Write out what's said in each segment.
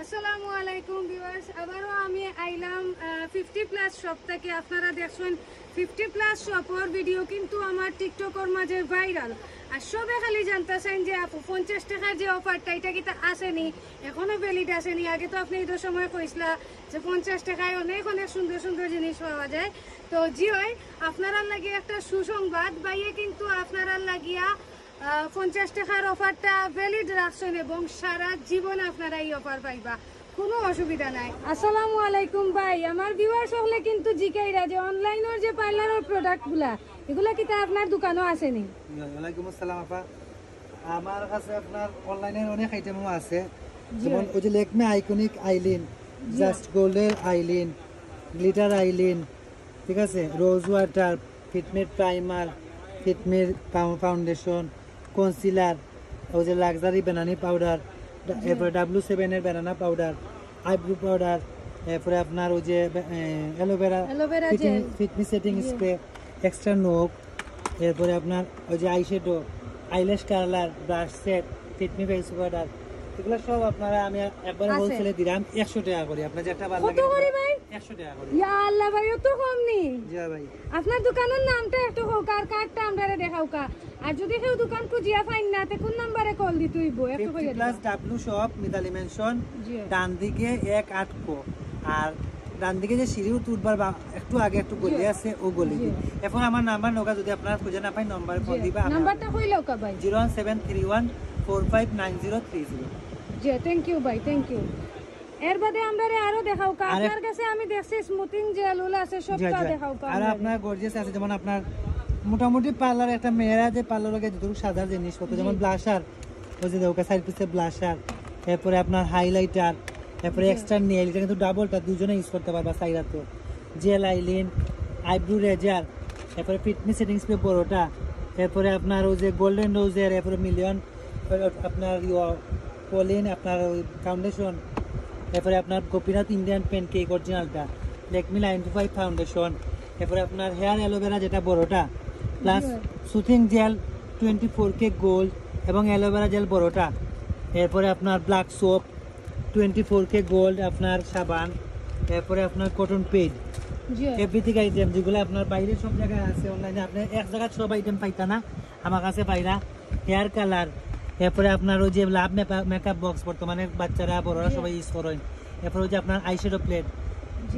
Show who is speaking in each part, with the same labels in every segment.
Speaker 1: আসসালামু আলাইকুম ভিউয়ার্স, আবারও আমি আইলাম 50+ শপ থেকে। আপনারা দেখছেন 50+ শপর ভিডিও কিন্তু আমার টিকটকের মাঝে ভাইরাল। আর সবে খালি জানতেছেন যে আপু 50 টাকার যে অফারটা এটা কিন্তু আসেনি, এখনো ভ্যালিড আসেনি। আগে তো আপনি ঈদের সময় কইসলা যে 50 টাকায় অনেক অনেক সুন্দর সুন্দর জিনিস পাওয়া যায়। তো জি হয়, আপনারা লাগিয়ে একটা সুসংবাদ বাইয়ে কিন্তু আপনারা লাগিয়া 50 টাকার অফারটা ভ্যালিড রাখছেন এবং সারা জীবন আপনারা এই অফার পাইবা, কোনো অসুবিধা নাই। আসসালামু আলাইকুম ভাই, আমার ভিউয়ার্স হলে কিন্তু জিকাইরা যে অনলাইনের যে পার্লারের প্রোডাক্টগুলা এগুলা কি তা আপনার দোকানও আসেনি?
Speaker 2: ওয়ালাইকুম আসসালাম আপা, আমার কাছে আপনার অনলাইনের অনেক আইটেমও আছে, যেমন ওই যে লেকমে আইকনিক আইলিন, জাস্ট গোল্ডের আইলিন, গ্লিটার আইলিন, ঠিক আছে, রোজ ওয়াটার, ফিটমের প্রাইমার, ফিটমের ফাউন্ডেশন, কনসিলার, ওই যে লাক্সারি ব্যানানি পাউডার, এরপরে W7 এর ব্যানানা পাউডার, আইব্রু পাউডার, এরপরে আপনার ওই যে aloe vera fit me setting spray, extra নোক, এরপরে আপনার ওই যে eyeshadow, eyelash colour, brush set, fit me face powder, এগুলো সব আপনারা আমি একবার হোলসেলে দিলাম 100 টাকা করে। আপনার যেটা ভালো লাগে 100 টাকা করে।
Speaker 1: ইয়া আল্লাহ ভাই, তো কম নি?
Speaker 2: জি ভাই।
Speaker 1: আপনার দোকানের নামটা একটু হোক আর কার্ডটা আমরারে দেখাও কা। আর যদি কেউ দোকান খুঁজিয়া পাইন না তে কোন নম্বরে কল দিতে হইব? একটু কইয়া দিন।
Speaker 2: 50+ W শপ, মিতালি মেনশন, ডান দিকে 1-8 কো, আর ডান দিকে যে সিঁড়ি উঠবার একটু আগে একটু গলি আছে ও গলি। এখন আমার নাম্বার নগা, যদি আপনারা খুঁজে না পাই নম্বরে ফোন দিবা।
Speaker 1: নাম্বারটা কইলাও কা ভাই?
Speaker 2: 01731459030।
Speaker 1: জি, থ্যাংক ইউ ভাই, থ্যাংক ইউ। এর বাদে আমরা আরো দেখাও কা। আপনার কাছে আমি দেখছি স্মুথিং জেল ওলা আছে, সবটা দেখাও কা।
Speaker 2: আর আপনার গর্জিয়াস আছে, যেমন আপনার মোটামুটি পার্লার একটা মেয়েরা যে পার্লার লাগে যত সাদা জিনিসপত্র, যেমন ব্লাশার, ওই যে দেখো সাইড পিসে ব্লাশার, এরপরে আপনার হাইলাইটার, এরপরে এক্সট্রা নেল, এটা কিন্তু ডাবলটা দুজনে ইউজ করতে পারবা সাইরাতে, জেল আইলিন, আইব্রু রেজার, এরপরে ফিটমি সেটিং স্প্রে বড়টা, এরপরে আপনার ওই যে গোল্ডেন রোজের, এরপরে মিলিয়ন আপনার পলিন, আপনার ওই ফাউন্ডেশন, এরপরে আপনার গোপীনাথ ইন্ডিয়ান প্যানকেক অরিজিনালটা, লেকমি 925 ফাউন্ডেশন, এরপরে আপনার হেয়ার অ্যালোভেরা যেটা বড়টা, plus soothing jail 24K gold এবং অ্যালোভেরা জেল বড়টা, এরপরে আপনার ব্ল্যাক সোপ 24K গোল্ড, আপনার সাবান, এরপরে আপনার কটন পেড, এভরিথিং আইটেম যেগুলো আপনার বাইরে সব জায়গায় আছে, অনলাইনে আপনি এক জায়গায় সব আইটেম পাইতা না, আমার কাছে পাইরা। হেয়ার কালার, এরপরে আপনার ওই যে লাভ মেকআপ বক্স বর্তমানে বাচ্চারা বড়রা সবাই ইউজ করেন, এরপরে ওই যে আপনার আইশ্যাডো প্লেট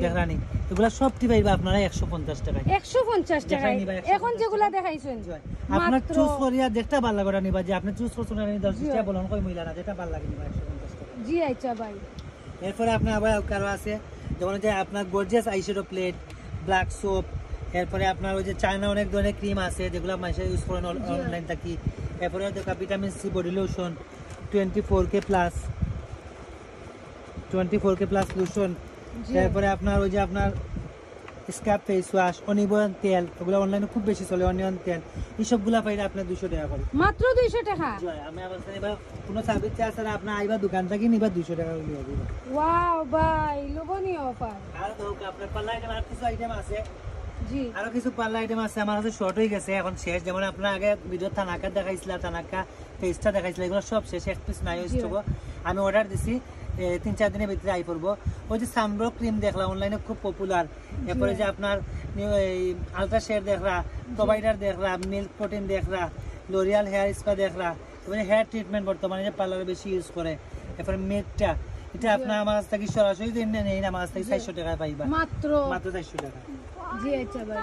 Speaker 2: দেখানি, এগুলা সবটি পাইবা আপনারা 150 টাকায়।
Speaker 1: 150 টাকায় এখন যেগুলা দেখাইছেন,
Speaker 2: আপনার চুজ করিয়া যেটা ভালো লাগে নিবা, যে আপনি চুজ করছেন না 10 টাকা বলন কই মইলা না, যেটা ভালো লাগে নিবা 150 টাকা।
Speaker 1: জি আচ্ছা ভাই।
Speaker 2: এরপরে আপনার আবার কারো আছে, যেমন যে আপনার gorgeous eyeshadow plate, black soap, এরপরে আপনার ওই যে চায়না অনেক ধরনের ক্রিম আছে যেগুলো মানুষ ইউজ করেন অনলাইন থাকি, এরপরে দেখা vitamin C body lotion 24K plus lotion, তারপরে আপনার ওই যে আপনার স্ক্রাব ফেস ওয়াশ, অনিয়ন তেল, ওগুলো অনলাইনে খুব বেশি চলে, অনিয়ন তেল, এইসবগুলা পাইলে আপনার 200 টাকা করে,
Speaker 1: মাত্র 200 টাকা।
Speaker 2: আমি আবার এবার কোনো সার্ভিস চার্জ ছাড়া আপনার আইবা দোকান থেকে নিবা 200 টাকা করে নিয়ে দিবা।
Speaker 1: ওয়াও ভাই, লোভনীয় অফার।
Speaker 2: আর দেখো আপনার পাল্লা আইটেম আর কিছু আইটেম আছে,
Speaker 1: জি
Speaker 2: আরো কিছু পাল্লা আইটেম আছে, আমার কাছে শর্ট হয়ে গেছে, এখন শেষ। যেমন আপনার আগে ভিডিও থানাকা দেখাইছিল, থানাকা ফেসটা দেখাইছিল, এগুলো সব শেষ, এক পিস নাই স্টক। আমি অর্ডার দিছি 3-4 দিনের ভিতরে আই পড়বো। ওই যে সানব্লক ক্রিম দেখলাম অনলাইনে খুব পপুলার, এরপরে যে আপনার আলট্রা শেড দেখরা, প্রোভাইডার দেখরা, মিল্ক প্রোটিন দেখরা, লোরিয়াল হেয়ার স্পা দেখরা, এবারে হেয়ার ট্রিটমেন্ট বর্তমানে যে পার্লারে বেশি ইউজ করে, এরপরে মেটটা, এটা আপনার আমার কাছ থেকে সরাসরি নেই না, আমার কাছ থেকে 400 টাকা পাইবা, মাত্র 400 টাকা।
Speaker 1: জি আচ্ছা ভাই।